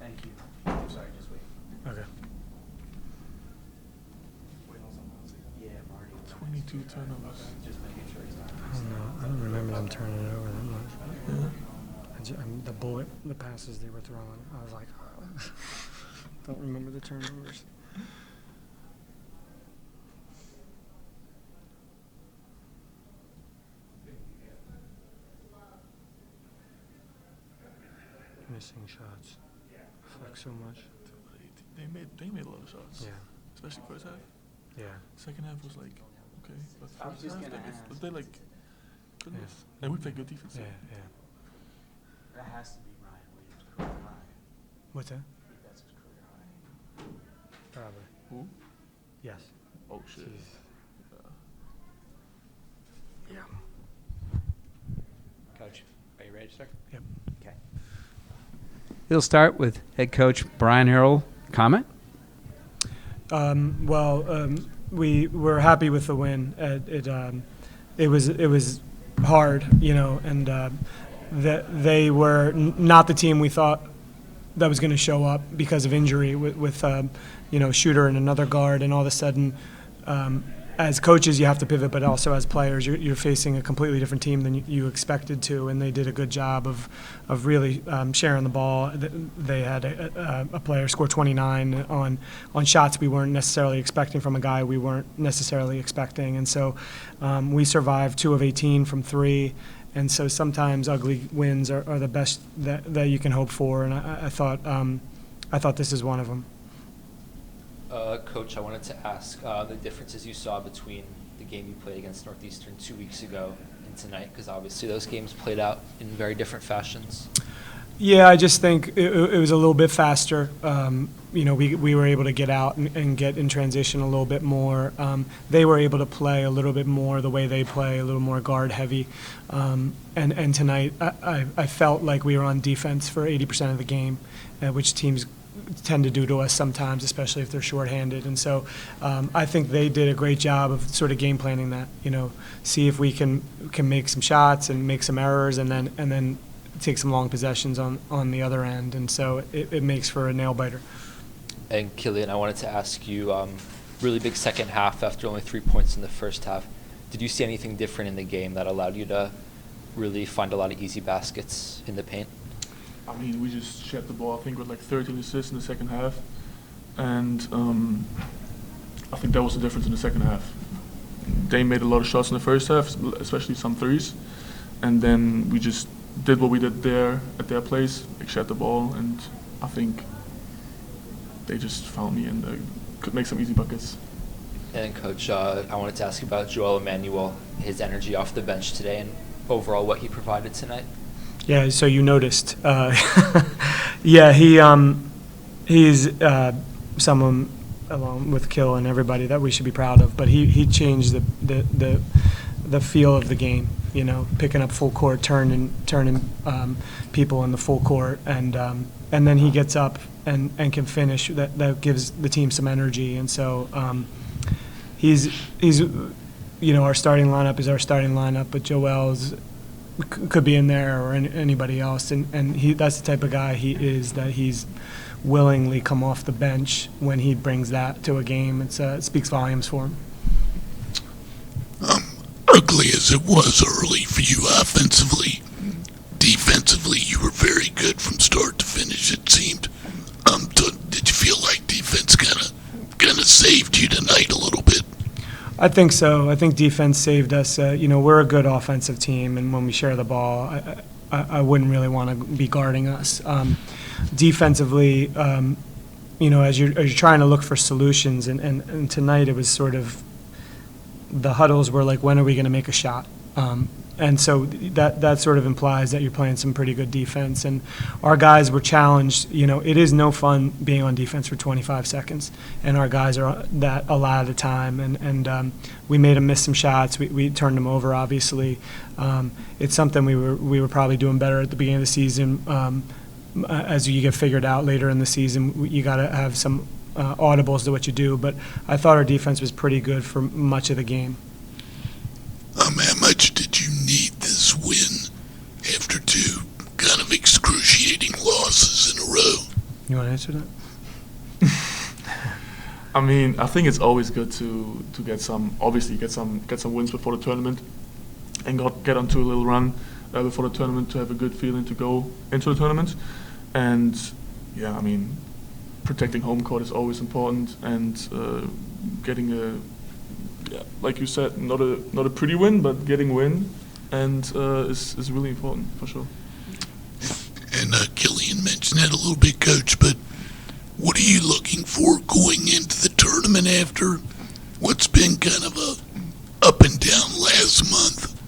Thank you. I'm sorry, just wait. Okay. Yeah, Marty. 22 turnovers. Just making sure he's not. I don't remember them turning it over that much. Yeah. The passes they were throwing, I was like, don't remember the turnovers. Missing shots. Fuck so much. They made a lot of shots. Yeah. Especially first half. Yeah. Second half was like, okay. But I was first just half, gonna they ask. They like, goodness. And we played good defense. Yeah, yeah. That has to be Ryan Williams' career high. What's that? I think that's his career high. Probably. Who? Yes. Oh, shit. Jeez. Yeah. Coach, are you ready to start? Yep. Okay. We'll start with head coach Brian Earl. Comment? We were happy with the win. It was hard, and that they were not the team we thought that was going to show up because of injury with Shooter and another guard, and all of a sudden, as coaches you have to pivot, but also as players you're facing a completely different team than you expected to, and they did a good job of really sharing the ball. They had a player score 29 on shots we weren't necessarily expecting from a guy we weren't necessarily expecting, and so we survived 2 of 18 from 3. And so sometimes ugly wins are the best that you can hope for, and I thought this is one of them. Coach, I wanted to ask the differences you saw between the game you played against Northeastern 2 weeks ago and tonight, because obviously those games played out in very different fashions. Yeah, I just think it was a little bit faster. We were able to get out and get in transition a little bit more. They were able to play a little bit more the way they play, a little more guard heavy. And tonight I felt like we were on defense for 80% of the game, which teams tend to do to us sometimes, especially if they're shorthanded. And so I think they did a great job of sort of game planning that, see if we can make some shots and make some errors and then take some long possessions on the other end. And so it makes for a nail biter. And Kilian, I wanted to ask you, really big second half after only 3 points in the first half. Did you see anything different in the game that allowed you to really find a lot of easy baskets in the paint? I mean, we just shared the ball, I think, with like 13 assists in the second half. And I think that was the difference in the second half. They made a lot of shots in the first half, especially some threes. And then we just did what we did there at their place, like shared the ball, and I think they just found me and could make some easy buckets. And Coach, I wanted to ask you about Joel Emmanuel, his energy off the bench today, and overall what he provided tonight. Yeah, so you noticed. Yeah, he's someone along with Kill and everybody that we should be proud of. But he changed the feel of the game. Picking up full court, turning people in the full court, and then he gets up and can finish. That gives the team some energy, and so he's our starting lineup is our starting lineup, but Joel's could be in there or anybody else, and that's the type of guy he is, that he's willingly come off the bench when he brings that to a game. It speaks volumes for him. Ugly as it was early for you offensively, defensively you were very good from start to finish, it seemed. Did you feel like defense kind of saved you tonight a little bit? I think so. I think defense saved us. We're a good offensive team, and when we share the ball, I wouldn't really want to be guarding us. Defensively, as you're trying to look for solutions, and tonight it was sort of the huddles were like, when are we going to make a shot? And so that sort of implies that you're playing some pretty good defense. And our guys were challenged. It is no fun being on defense for 25 seconds. And our guys are that a lot of the time. And we made them miss some shots. We turned them over, obviously. It's something we were probably doing better at the beginning of the season. As you get figured out later in the season, you got to have some audibles to what you do. But I thought our defense was pretty good for much of the game. How much did you need this win after 2 kind of excruciating losses in a row? You want to answer that? I mean, I think it's always good to get some wins before the tournament, and get onto a little run before the tournament to have a good feeling to go into the tournament. And yeah, I mean, protecting home court is always important, and getting like you said, not a pretty win, but getting win, and is really important for sure. And Kilian mentioned that a little bit, Coach, but what are you looking for going into the tournament after what's been kind of a up and down last month?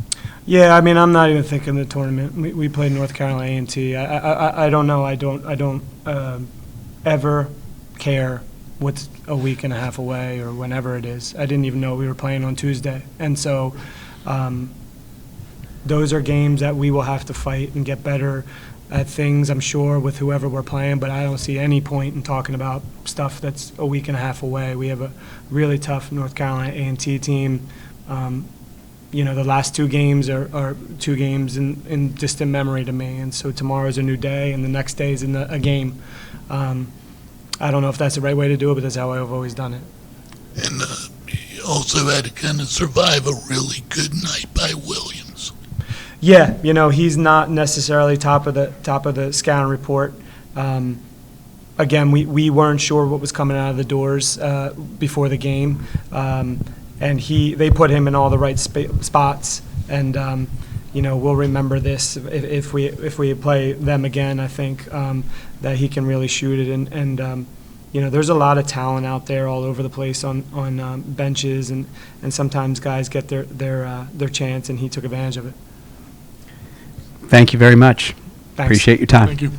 Yeah, I mean, I'm not even thinking the tournament. We played North Carolina A&T. I don't know. I don't ever care what's a week and a half away or whenever it is. I didn't even know we were playing on Tuesday. And so those are games that we will have to fight and get better at things, I'm sure, with whoever we're playing, but I don't see any point in talking about stuff that's a week and a half away. We have a really tough North Carolina A&T team. The last two games are two games in distant memory to me, and so tomorrow's a new day, and the next day is a game. I don't know if that's the right way to do it, but that's how I've always done it. And you also had to kind of survive a really good night by Williams. Yeah, he's not necessarily top of the scouting report. Again, we weren't sure what was coming out of the doors before the game, and they put him in all the right spots. And we'll remember this if we play them again. I think that he can really shoot it, and there's a lot of talent out there all over the place on benches, and sometimes guys get their chance, and he took advantage of it. Thank you very much. Thanks. Appreciate your time. Thank you.